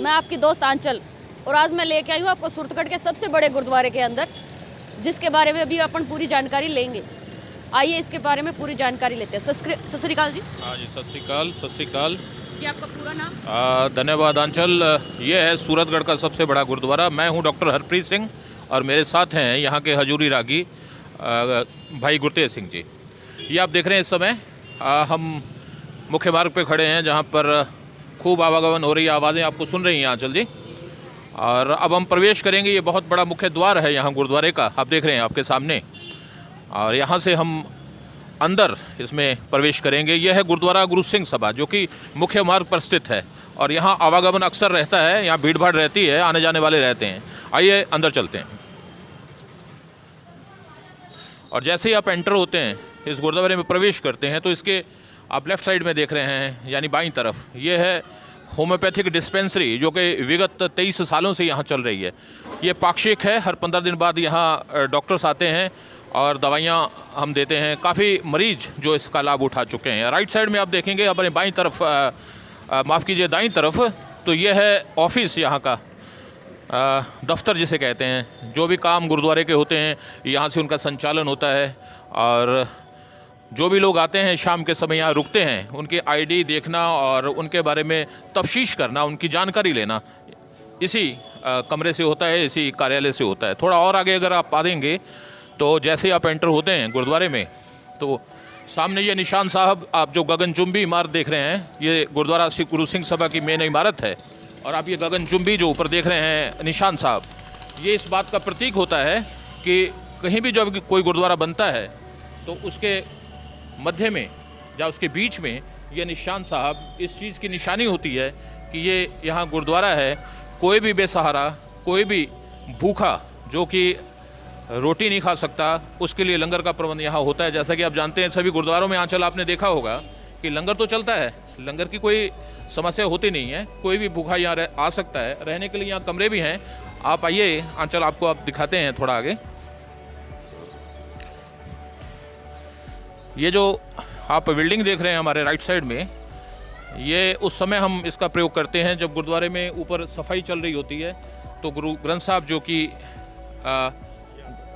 मैं आपकी दोस्त आंचल, और आज मैं लेके आई हूँ आपको सूरतगढ़ के सबसे बड़े गुरुद्वारे के अंदर, जिसके बारे में अभी अपन पूरी जानकारी लेंगे। आइए इसके बारे में पूरी जानकारी लेते हैं। सत श्री अकाल जी। हाँ जी, सत श्री अकाल। सत श्री अकाल जी, आपका पूरा नाम? धन्यवाद आंचल। ये है सूरतगढ़ का सबसे बड़ा गुरुद्वारा। मैं हूँ डॉक्टर हरप्रीत सिंह और मेरे साथ हैं यहाँ के हजूरी रागी भाई गुरतेज सिंह जी। ये आप देख रहे हैं इस समय हम मुख्य मार्ग पे खड़े हैं, जहाँ पर खूब आवागमन हो रही है, आवाज़ें आपको सुन रही हैं आंचल जी। और अब हम प्रवेश करेंगे। ये बहुत बड़ा मुख्य द्वार है यहाँ गुरुद्वारे का, आप देख रहे हैं आपके सामने। और यहाँ से हम अंदर इसमें प्रवेश करेंगे। यह है गुरुद्वारा गुरु सिंह सभा, जो कि मुख्य मार्ग पर स्थित है और यहाँ आवागमन अक्सर रहता है, यहाँ भीड़ भाड़ रहती है, आने जाने वाले रहते हैं। आइए अंदर चलते हैं। और जैसे ही आप एंटर होते हैं, इस गुरुद्वारे में प्रवेश करते हैं, तो इसके आप लेफ़्ट साइड में देख रहे हैं, यानी बाईं तरफ, ये है होम्योपैथिक डिस्पेंसरी, जो कि विगत 23 सालों से यहाँ चल रही है। ये पाक्षिक है, हर 15 दिन बाद यहाँ डॉक्टर्स आते हैं और दवाइयाँ हम देते हैं। काफ़ी मरीज जो इसका लाभ उठा चुके हैं। राइट साइड में आप देखेंगे अपने बाईं तरफ, माफ़ कीजिए दाईं तरफ, तो ये है ऑफिस यहाँ का, दफ्तर जिसे कहते हैं। जो भी काम गुरुद्वारे के होते हैं यहाँ से उनका संचालन होता है। और जो भी लोग आते हैं शाम के समय यहाँ रुकते हैं, उनके आईडी देखना और उनके बारे में तफ्तीश करना, उनकी जानकारी लेना इसी कमरे से होता है, इसी कार्यालय से होता है। थोड़ा और आगे अगर आप पा देंगे तो जैसे आप एंटर होते हैं गुरुद्वारे में, तो सामने ये निशान साहब, आप जो गगनचुंबी इमारत देख रहे हैं, ये गुरुद्वारा गुरु सिंह सभा की मेन इमारत है। और आप ये गगनचुंबी जो ऊपर देख रहे हैं निशान साहब, ये इस बात का प्रतीक होता है कि कहीं भी जब कोई गुरुद्वारा बनता है तो उसके मध्य में या उसके बीच में ये निशान साहब, इस चीज़ की निशानी होती है कि ये यहाँ गुरुद्वारा है। कोई भी बेसहारा, कोई भी भूखा जो कि रोटी नहीं खा सकता, उसके लिए लंगर का प्रबंध यहाँ होता है। जैसा कि आप जानते हैं, सभी गुरुद्वारों में आंचल आपने देखा होगा कि लंगर तो चलता है, लंगर की कोई समस्या होती नहीं है। कोई भी भूखा यहाँ आ सकता है। रहने के लिए यहाँ कमरे भी हैं। आप आइए आंचल, आपको आप दिखाते हैं थोड़ा आगे। ये जो आप बिल्डिंग देख रहे हैं हमारे राइट साइड में, ये उस समय हम इसका प्रयोग करते हैं जब गुरुद्वारे में ऊपर सफाई चल रही होती है, तो गुरु ग्रंथ साहब जो कि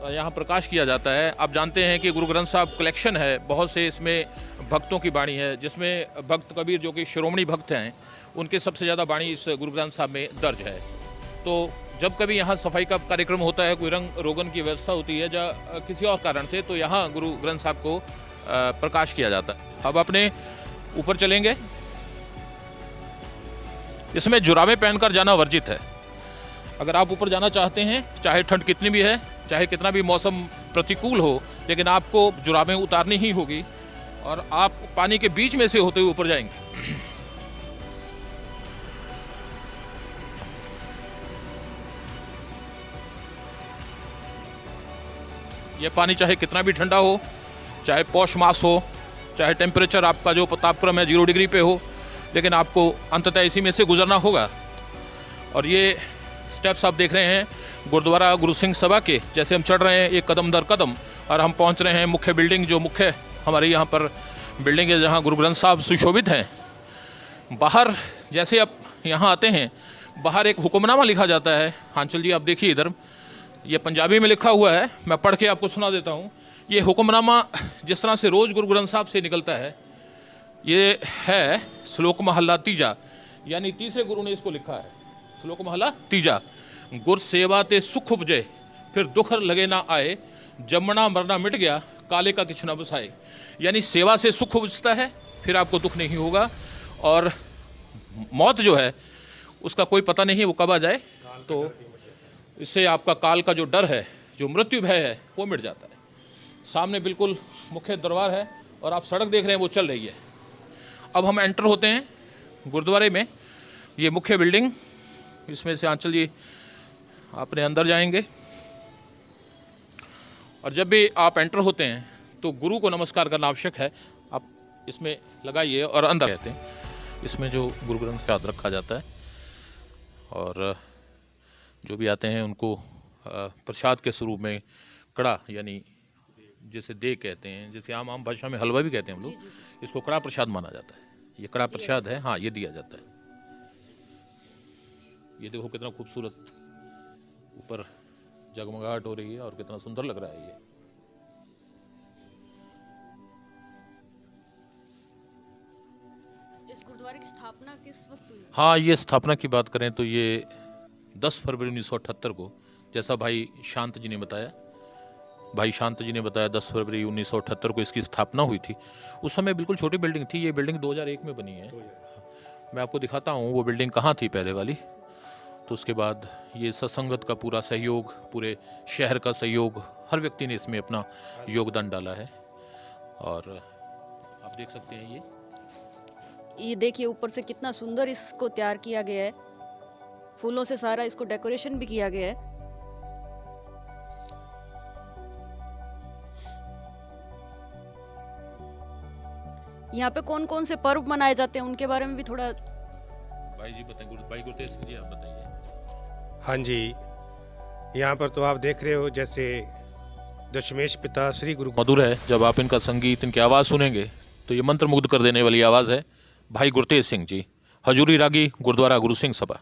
यहाँ प्रकाश किया जाता है। आप जानते हैं कि गुरु ग्रंथ साहब कलेक्शन है, बहुत से इसमें भक्तों की बाणी है, जिसमें भक्त कबीर जो कि शिरोमणि भक्त हैं, उनके सबसे ज़्यादा बाणी इस गुरु ग्रंथ साहब में दर्ज है। तो जब कभी यहाँ सफाई का कार्यक्रम होता है, कोई रंग रोगन की व्यवस्था होती है या किसी और कारण से, तो यहाँ गुरु ग्रंथ साहब को प्रकाश किया जाता है। अब अपने ऊपर चलेंगे। इसमें जुराबे पहनकर जाना वर्जित है। अगर आप ऊपर जाना चाहते हैं, चाहे ठंड कितनी भी है, चाहे कितना भी मौसम प्रतिकूल हो, लेकिन आपको जुराबें उतारनी ही होगी और आप पानी के बीच में से होते हुए ऊपर जाएंगे। यह पानी चाहे कितना भी ठंडा हो, चाहे पौष मास हो, चाहे टेम्परेचर आपका जो तापक्रम है 0 डिग्री पे हो, लेकिन आपको अंततः इसी में से गुजरना होगा। और ये स्टेप्स आप देख रहे हैं गुरुद्वारा गुरु सिंह सभा के, जैसे हम चढ़ रहे हैं एक कदम दर कदम, और हम पहुंच रहे हैं मुख्य बिल्डिंग, जो मुख्य हमारे यहाँ पर बिल्डिंग है, जहाँ गुरु ग्रंथ साहब सुशोभित हैं। बाहर जैसे आप यहाँ आते हैं, बाहर एक हुक्मनामा लिखा जाता है। आंचल जी आप देखिए इधर, ये पंजाबी में लिखा हुआ है, मैं पढ़ के आपको सुना देता हूँ। ये हुक्मनामा जिस तरह से रोज़ गुरु ग्रंथ साहब से निकलता है, ये है श्लोक महला तीजा, यानी तीसरे गुरु ने इसको लिखा है। श्लोक महला तीजा, गुर सेवा ते सुख उपजे, फिर दुख लगे ना आए, जमना मरना मिट गया, काले का किछ न बसाए। यानी सेवा से सुख उपजता है, फिर आपको दुख नहीं होगा, और मौत जो है उसका कोई पता नहीं है वो कब आ जाए। तो इससे आपका काल का जो डर है, जो मृत्यु भय है, वो मिट जाता है। सामने बिल्कुल मुख्य दरबार है और आप सड़क देख रहे हैं वो चल रही है। अब हम एंटर होते हैं गुरुद्वारे में। ये मुख्य बिल्डिंग, इसमें से आंचल जी अपने अंदर जाएंगे। और जब भी आप एंटर होते हैं तो गुरु को नमस्कार करना आवश्यक है। आप इसमें लगाइए और अंदर रहते हैं। इसमें जो गुरु ग्रंथ साहब रखा जाता है, और जो भी आते हैं उनको प्रसाद के स्वरूप में कड़ा, यानी जिसे दे कहते हैं, जैसे आम भाषा में हलवा भी कहते हैं हम लोग, इसको कड़ा प्रसाद माना जाता है। ये कड़ा प्रसाद है, हाँ, ये दिया जाता है। ये देखो कितना खूबसूरत ऊपर जगमगाहट हो रही है और कितना सुंदर लग रहा है ये। इस गुरुद्वारे की स्थापना किस वक्त हुई? हाँ, ये स्थापना की बात करें तो ये 10 फरवरी 1978 को, जैसा भाई शांत जी ने बताया, 10 फरवरी 1978 को इसकी स्थापना हुई थी। उस समय बिल्कुल छोटी बिल्डिंग थी। ये बिल्डिंग 2001 में बनी है। मैं आपको दिखाता हूँ वो बिल्डिंग कहाँ थी पहले वाली। तो उसके बाद ये सत्संगत का पूरा सहयोग, पूरे शहर का सहयोग, हर व्यक्ति ने इसमें अपना योगदान डाला है। और आप देख सकते हैं ये देखिए ऊपर से कितना सुंदर इसको तैयार किया गया है, फूलों से सारा इसको डेकोरेशन भी किया गया है। यहाँ पे कौन कौन से पर्व मनाए जाते हैं उनके बारे में भी थोड़ा भाई जी बताएं। भाई गुरतेज सिंह जी आप बताइए। हाँ जी, यहाँ पर तो आप देख रहे हो जैसे दशमेश पिता श्री गुरु मधुर है। जब आप इनका संगीत, इनकी आवाज़ सुनेंगे तो ये मंत्र मुग्ध कर देने वाली आवाज़ है। भाई गुरतेज सिंह जी, हजूरी रागी, गुरुद्वारा गुरु सिंह सभा।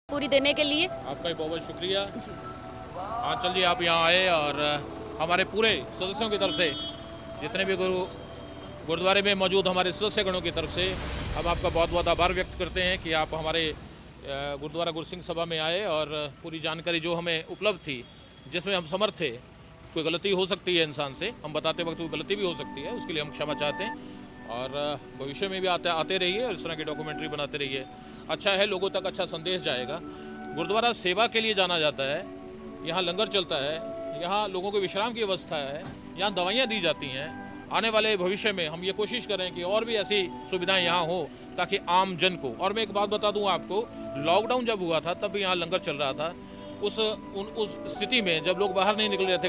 पूरी देने के लिए आपका भी बहुत बहुत शुक्रिया। आंचल जी आप यहाँ आए और हमारे पूरे सदस्यों की तरफ से, जितने भी गुरुद्वारे में मौजूद हमारे सदस्यगणों की तरफ से हम आपका बहुत बहुत आभार व्यक्त करते हैं कि आप हमारे गुरुद्वारा गुरु सिंह सभा में आए और पूरी जानकारी जो हमें उपलब्ध थी, जिसमें हम समर्थ थे। कोई गलती हो सकती है इंसान से, हम बताते वक्त कोई गलती भी हो सकती है, उसके लिए हम क्षमा चाहते हैं। और भविष्य में भी आते रहिए और इस तरह की डॉक्यूमेंट्री बनाते रहिए। अच्छा है, लोगों तक अच्छा संदेश जाएगा। गुरुद्वारा सेवा के लिए जाना जाता है, यहाँ लंगर चलता है, यहाँ लोगों को विश्राम की व्यवस्था है, यहाँ दवाइयाँ दी जाती हैं। आने वाले भविष्य में हम ये कोशिश करें कि और भी ऐसी सुविधाएं यहाँ हो ताकि आम जन को। और मैं एक बात बता दूँ आपको, लॉकडाउन जब हुआ था तब भी यहाँ लंगर चल रहा था। उस स्थिति में जब लोग बाहर नहीं निकल रहे थे